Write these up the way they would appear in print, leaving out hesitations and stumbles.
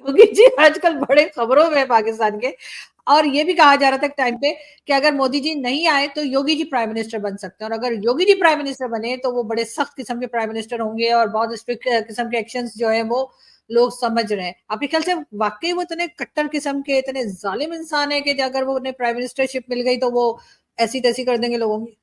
योगी जी आजकल बड़े खबरों में पाकिस्तान के, और ये भी कहा जा रहा था एक टाइम पे कि अगर मोदी जी नहीं आए तो योगी जी प्राइम मिनिस्टर बन सकते हैं, और अगर योगी जी प्राइम मिनिस्टर बने तो वो बड़े सख्त किस्म के प्राइम मिनिस्टर होंगे और बहुत स्ट्रिक्ट किस्म के एक्शंस जो है वो लोग समझ रहे हैं। आपके ख्याल से वाकई वो इतने कट्टर किस्म के इतने जालिम इंसान है कि अगर वो उन्हें प्राइम मिनिस्टरशिप मिल गई तो वो ऐसी तैसी कर देंगे लोगों की?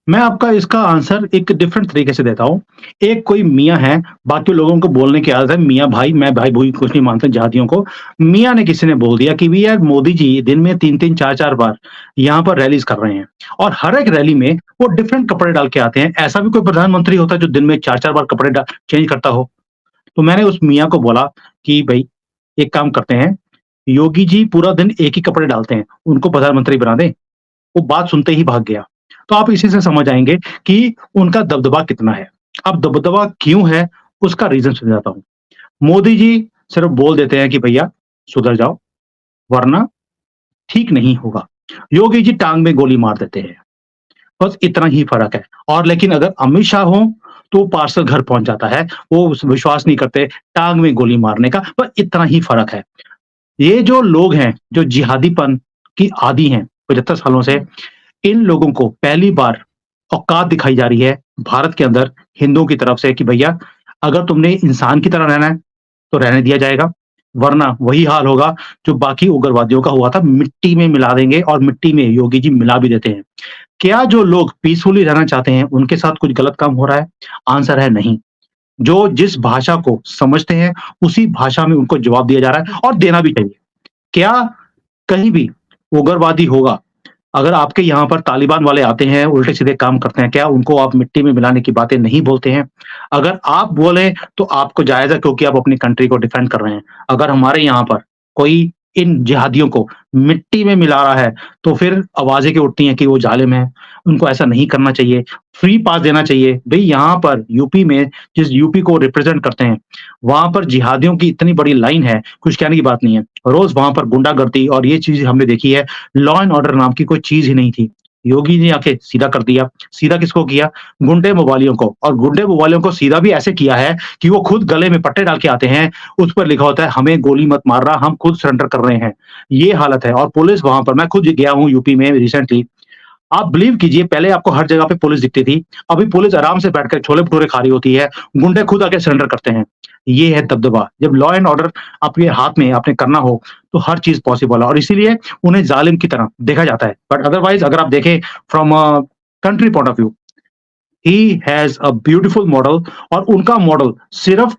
मैं आपका इसका आंसर एक डिफरेंट तरीके से देता हूँ। एक कोई मियाँ है, बाकी लोगों को बोलने की आदत है मियाँ भाई, मैं भाई-भूई कुछ नहीं मानता जिहादियों को। मियाँ ने किसी ने बोल दिया कि भई यार मोदी जी दिन में 3-3 4-4 बार यहाँ पर रैलीज़ कर रहे हैं और हर एक रैली में वो डिफरेंट कपड़े डाल के आते हैं। ऐसा भी कोई प्रधानमंत्री होता है जो दिन में 4-4 बार कपड़े चेंज करता हो? तो मैंने उस मियाँ को बोला कि भई एक काम करते हैं, योगी जी पूरा दिन एक ही कपड़े डालते हैं, उनको प्रधानमंत्री बना दें। वो बात सुनते ही भाग गया। तो आप इसी से समझ आएँगे कि उनका दबदबा कितना है। अब दबदबा क्यों है, उसका रीज़न समझाता हूँ। मोदी जी सिर्फ़ बोल देते हैं कि भैया सुधर जाओ, वरना ठीक नहीं होगा। योगी जी टाँग में गोली मार देते हैं। बस इतना ही फ़र्क है। और लेकिन अगर अमित शाह हों, तो पार्सल घर पहुँच जाता है। वो विश्वास नहीं करते टाँग में गोली मारने का, बस इतना ही फ़र्क है। ये जो लोग हैं, जो जिहादीपन की आदी हैं 75 सालों से, इन लोगों को पहली बार औकात दिखाई जा रही है भारत के अंदर हिंदुओं की तरफ से कि भैया अगर तुमने इंसान की तरह रहना है, तो रहने दिया जाएगा, वरना वही हाल होगा जो बाकी उग्रवादियों का हुआ था, मिट्टी में मिला देंगे और मिट्टी में योगी जी मिला भी देते हैं। क्या जो लोग पीसफुली रहना चाहते हैं, उनके साथ कुछ गलत काम हो रहा है? आंसर है नहीं। जो जिस भाषा को समझते हैं, उसी भाषा में उनको जवाब दिया जा रहा है और देना भी चाहिए। क्या कहीं भी उग्रवादी होगा, अगर आपके यहाँ पर तालिबान वाले आते हैं, उल्टे-सीधे काम करते हैं, क्या उनको आप मिट्टी में मिलाने की बातें नहीं बोलते हैं? अगर आप बोलें, तो आपको जायज़ है क्योंकि आप अपनी कंट्री को डिफेंड कर रहे हैं। अगर हमारे यहाँ पर कोई इन जिहादियों को मिट्टी में मिला रहा है, तो फिर आवाज़ें क्यों उठती हैं कि वो ज़ालिम हैं, उनको ऐसा नहीं करना चाहिए, फ्री पास देना चाहिए। भई यहाँ पर यूपी में जिस यूपी को रिप्रेज़ेंट करते हैं, वहाँ पर जिहादियों की इतनी बड़ी लाइन है, कुछ कहने की बात नहीं है। रोज़ वहाँ पर गुंडागर्दी और ये चीज़ हमने देखी है, लॉ एंड ऑर्डर नाम की कोई चीज़ ही नहीं थी। योगी ने आके सीधा कर दिया। सीधा किसको किया? गुंडे मवालियों को, और गुंडे मवालियों को सीधा भी ऐसे किया है कि वो खुद गले में पट्टे डाल के आते हैं, उस पर लिखा होता है हमें गोली मत मारना, हम खुद सरेंडर कर रहे हैं। ये हालत है और पुलिस वहाँ पर, मैं खुद गया हूँ यूपी में रिसेंटली। आप बिलीव कीजिए पहले आपको हर जगह पे पुलिस दिखती थी, अभी पुलिस आराम से बैठकर छोले-भटूरे खा रही होती है, गुंडे खुद आके सरेंडर करते हैं। ये है दबदबा। जब लॉ एंड ऑर्डर आपके हाथ में आपने करना हो, तो हर चीज़ पॉसिबल है और इसीलिए उन्हें ज़ालिम की तरह देखा जाता है। बट अदरवाइज़ अगर आप देखें from a country point of view, he has a beautiful model और उनका मॉडल सिर्फ़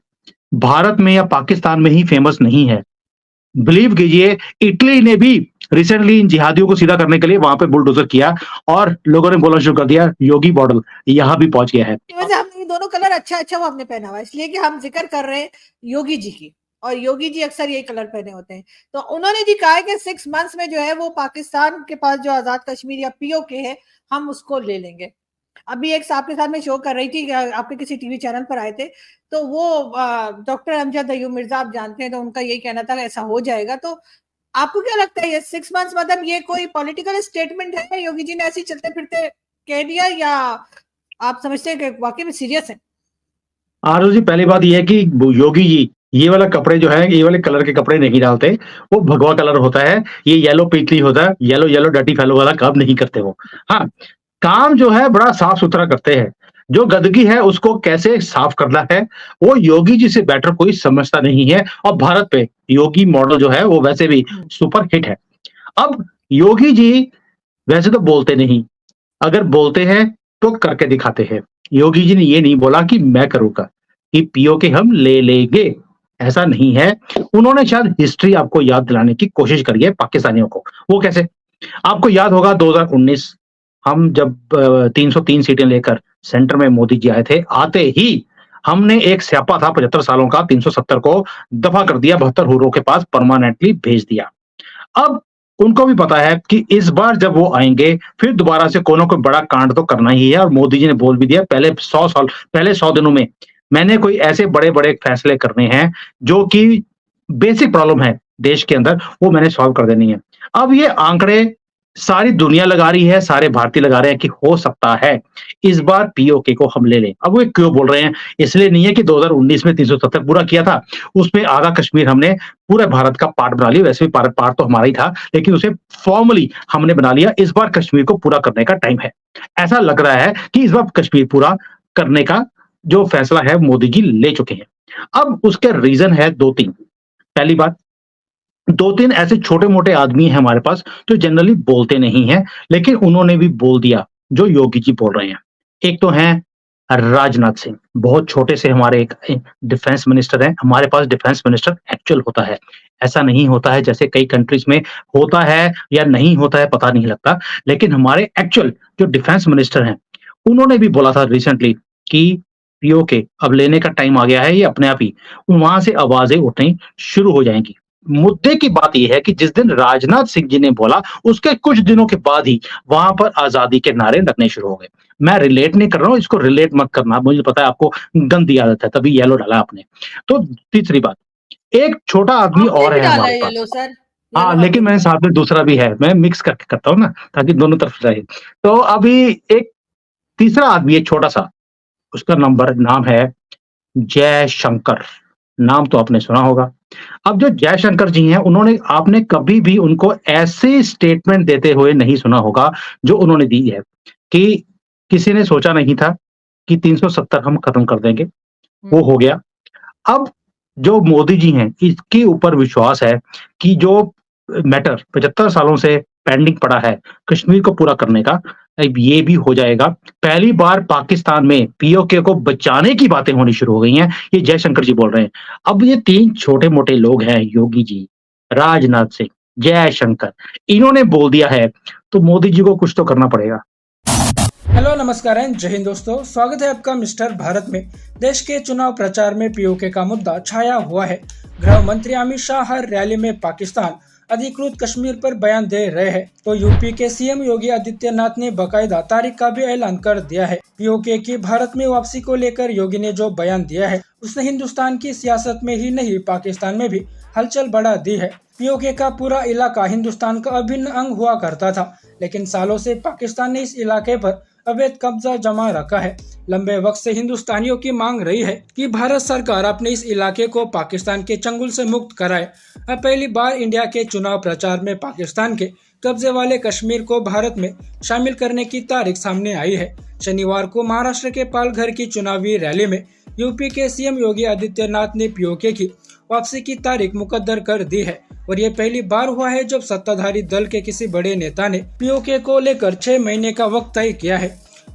भारत में या पाकिस्तान में ही फेमस नहीं है। बिलीव कीजिए इटली ने भी रिसेंटली इन जिहादियों को सीधा करने के लिए वहाँ पे बुलडोज़र किया और लोगों ने बोलना शुरू कर दिया, योगी मॉडल यहाँ भी पहुँच गया है। वैसे हमने ये दोनों कलर अच्छा-अच्छा वो हमने पहना हुआ है, इसलिए कि हम ज़िक्र कर रहे हैं योगी जी की, और योगी जी अक्सर यही कलर पहने होते हैं। तो उन्होंने जी कहा है कि 6 मंथ्स में जो है वो पाकिस्तान के पास जो आज़ाद कश्मीर या पीओके है, हम उसको ले लेंगे। अभी एक आपके साथ में शो कर रही थी, आपके किसी टीवी चैनल पर आए थे, तो वो डॉक्टर अमजद अयूब मिर्ज़ा आप जानते हैं, तो उनका यही कहना था कि ऐसा हो जाएगा। तो आपको क्या लगता है ये 6 मंथ्स मतलब ये कोई पॉलिटिकल स्टेटमेंट है, योगी जी ने ऐसे ही चलते-फिरते कह दिया, या आप समझते हैं कि वाक़ई में सीरियस है? आरज़ू जी पहली बात ये है कि वो योगी जी ये वाला कपड़े जो है, ये वाले कलर के कपड़े नहीं डालते, वो भगवा कलर होता है, ये येलो पीतली होता है, येलो येलो डर्टी फेलो वाला काम नहीं करते वो। हाँ, काम जो है बड़ा साफ-सुथरा करते हैं। जो गंदगी है उसको कैसे साफ करना है, वो योगी जी से बेटर कोई समझता नहीं है और भारत पे योगी मॉडल जो है वो वैसे भी हुँ। सुपर हिट है। अब योगी जी वैसे तो बोलते नहीं, अगर बोलते हैं तो करके दिखाते हैं। योगी जी ने ये नहीं बोला कि मैं करूँगा, कि पीओके हम ले लेंगे, ऐसा नहीं है। उन्होंने शायद हिस्ट्री आपको याद दिलाने की कोशिश करी है पाकिस्तानियों को। वो कैसे? आपको याद होगा 2019 हम जब 303 सीटें लेकर सेंटर में मोदी जी आए थे, आते ही हमने एक स्यापा था 75 सालों का 370 को दफ़ा कर दिया, 72 हुर्रों के पास परमानेंटली भेज दिया। अब उनको भी पता है कि इस बार जब वो आएँगे, फिर दोबारा से कोई ना कोई बड़ा कांड तो करना ही है और मोदी जी ने बोल भी दिया पहले 100 दिनों में मैंने कोई ऐसे बड़े-बड़े फैसले करने हैं, जो कि बेसिक प्रॉब्लम है देश के अंदर, वो मैंने सॉल्व कर देनी है। अब ये आंकड़े सारी दुनिया लगा रही है, सारे भारतीय लगा रहे हैं कि हो सकता है इस बार पीओके को हम ले लें। अब वो क्यों बोल रहे हैं? इसलिए नहीं है कि 2019 में 370 पूरा किया था, उसमें आधा कश्मीर हमने पूरे भारत का पार्ट बना लिया, वैसे भी पार्ट तो हमारा ही था, लेकिन उसे फॉर्मली हमने बना लिया। इस बार कश्मीर को पूरा करने का टाइम है। ऐसा लग रहा है कि इस बार कश्मीर पूरा करने का जो फैसला है मोदी जी ले चुके हैं। अब उसके रीज़न है 2-3। पहली बात, 2-3 ऐसे छोटे-मोटे आदमी हैं हमारे पास जो जनरली बोलते नहीं हैं, लेकिन उन्होंने भी बोल दिया जो योगी जी बोल रहे हैं। एक तो हैं राजनाथ सिंह, बहुत छोटे से हमारे एक डिफेंस मिनिस्टर हैं। हमारे पास डिफेंस मिनिस्टर एक्चुअल होता है। ऐसा नहीं होता है जैसे कई कंट्रीज़ में होता है या नहीं होता है पता नहीं लगता। लेकिन हमारे एक्चुअल जो डिफेंस मिनिस्टर हैं, उन्होंने भी बोला था रिसेंटली कि पीओके अब लेने का टाइम आ गया है, ये अपने आप ही वहाँ से आवाज़ें उठनी शुरू हो जाएँगी। मुद्दे की बात ये है कि जिस दिन राजनाथ सिंह जी ने बोला, उसके कुछ दिनों के बाद ही वहाँ पर आज़ादी के नारे लगने शुरू हो गए। मैं रिलेट नहीं कर रहा हूँ, इसको रिलेट मत करना, मुझे पता है आपको गंदी आदत है, तभी येलो डाला आपने। तो तीसरी बात, एक छोटा आदमी आपने और भी है डाला हमारे है पास। येलो सर, हाँ, येलो लेकिन आपने भी मैंने डाला। साथ में दूसरा भी है, मैं मिक्स करके करता हूँ ना, ताकि दोनों तरफ रहे। तो अभी एक तीसरा आदमी है छोटा-सा, उसका नाम है जयशंकर। नाम तो आपने सुना होगा। अब जो जयशंकर जी हैं, उन्होंने आपने कभी भी उनको ऐसे स्टेटमेंट देते हुए नहीं सुना होगा, जो उन्होंने दी है, कि किसी ने सोचा नहीं था कि 370 हम खत्म कर देंगे, वो हो गया। अब जो मोदी जी हैं, इसके ऊपर विश्वास है कि जो मैटर 75 सालों से पेंडिंग पड़ा है, कश्मीर को पूरा करने का, अब ये भी हो जाएगा। पहली बार पाकिस्तान में पीओके को बचाने की बातें होनी शुरू हो गई हैं, ये जयशंकर जी बोल रहे हैं। अब ये 3 छोटे-मोटे लोग हैं, योगी जी, राजनाथ सिंह, जयशंकर, इन्होंने बोल दिया है, तो मोदी जी को कुछ तो करना पड़ेगा। हेलो नमस्कार एंड जय हिंद दोस्तों, स्वागत है आपका मिस्टर भारत में। देश के चुनाव प्रचार में पीओके का मुद्दा छाया हुआ है। गृह मंत्री अमित शाह हर रैली में पाकिस्तान अधिकृत कश्मीर पर बयान दे रहे हैं, तो यूपी के सीएम योगी आदित्यनाथ ने बकायदा तारीख का भी ऐलान कर दिया है। पीओके की भारत में वापसी को लेकर योगी ने जो बयान दिया है, उसने हिंदुस्तान की सियासत में ही नहीं पाकिस्तान में भी हलचल बढ़ा दी है। पीओके का पूरा इलाका हिंदुस्तान का अभिन्न अंग हुआ करता था, लेकिन सालों से पाकिस्तान ने इस इलाके पर अवैध कब्जा जमा रखा है। लंबे वक्त से हिंदुस्तानियों की मांग रही है कि भारत सरकार अपने इस इलाके को पाकिस्तान के चंगुल से मुक्त कराए। अब पहली बार इंडिया के चुनाव प्रचार में पाकिस्तान के कब्जे वाले कश्मीर को भारत में शामिल करने की तारीख सामने आई है। शनिवार को महाराष्ट्र के पालघर की चुनावी रैली में यूपी के सीएम योगी आदित्यनाथ ने पीओके की वापसी की तारीख मुकद्दर कर दी है, और ये पहली बार हुआ है जब सत्ताधारी दल के किसी बड़े नेता ने पीओके को लेकर 6 महीने का वक्त तय किया है।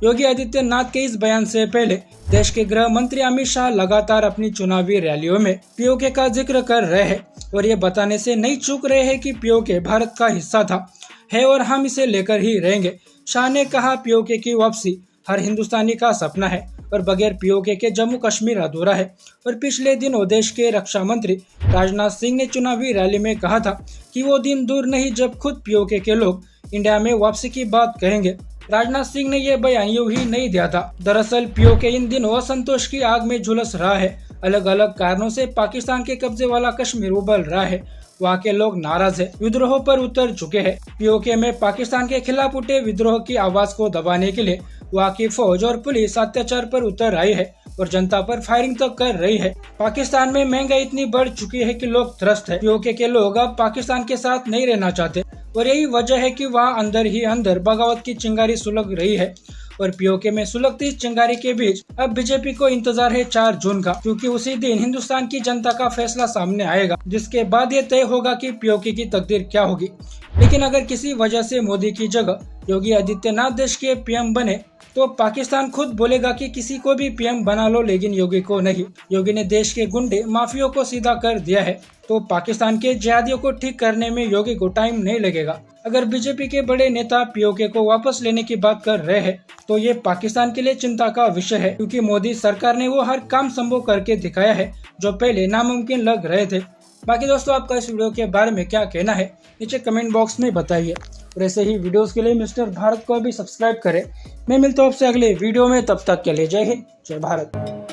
योगी आदित्यनाथ के इस बयान से पहले देश के गृह मंत्री अमित शाह लगातार अपनी चुनावी रैलियों में पीओके का जिक्र कर रहे हैं, और ये बताने से नहीं चूक रहे हैं कि पीओके भारत का हिस्सा था, है और हम इसे लेकर ही रहेंगे। शाह ने कहा, पीओके की वापसी हर हिंदुस्तानी का सपना है, और बगैर पीओके के जम्मू कश्मीर अधूरा है। और पिछले दिनों देश के रक्षा मंत्री राजनाथ सिंह ने चुनावी रैली में कहा था कि वो दिन दूर नहीं जब खुद पीओके के लोग इंडिया में वापसी की बात कहेंगे। राजनाथ सिंह ने यह बयान यूं ही नहीं दिया था। दरअसल पीओके इन दिनों असंतोष की आग में झुलस रहा है। अलग अलग कारणों से पाकिस्तान के कब्जे वाला कश्मीर उबल रहा है। वहाँ के लोग नाराज है, विद्रोह पर उतर चुके हैं। पीओके में पाकिस्तान के खिलाफ उठे विद्रोह की आवाज को दबाने के लिए वहाँ की फौज और पुलिस अत्याचार पर उतर आई है और जनता पर फायरिंग तक कर रही है। पाकिस्तान में महंगाई इतनी बढ़ चुकी है कि लोग त्रस्त है। पीओके के लोग अब पाकिस्तान के साथ नहीं रहना चाहते, और यही वजह है कि वहाँ अंदर ही अंदर बगावत की चिंगारी सुलग रही है। और पीओके में सुलगती इस चिंगारी के बीच अब बीजेपी को इंतजार है 4 जून का, क्योंकि उसी दिन हिंदुस्तान की जनता का फैसला सामने आएगा, जिसके बाद ये तय होगा कि पीओके की तकदीर क्या होगी। लेकिन अगर किसी वजह से मोदी की जगह योगी आदित्यनाथ देश के पीएम बने, तो पाकिस्तान खुद बोलेगा कि किसी को भी पीएम बना लो, लेकिन योगी को नहीं। योगी ने देश के गुंडे माफियों को सीधा कर दिया है, तो पाकिस्तान के जिहादियों को ठीक करने में योगी को टाइम नहीं लगेगा। अगर बीजेपी के बड़े नेता पीओके को वापस लेने की बात कर रहे हैं, तो ये पाकिस्तान के लिए चिंता का विषय है, क्योंकि मोदी सरकार ने वो हर काम संभव करके दिखाया है जो पहले नामुमकिन लग रहे थे। बाकी दोस्तों, आपका इस वीडियो के बारे में क्या कहना है, नीचे कमेंट बॉक्स में बताइए। और ऐसे ही वीडियोस के लिए मिस्टर भारत को भी सब्सक्राइब करें। मैं मिलता हूँ आपसे अगले वीडियो में, तब तक के लिए जय हिंद, जय भारत।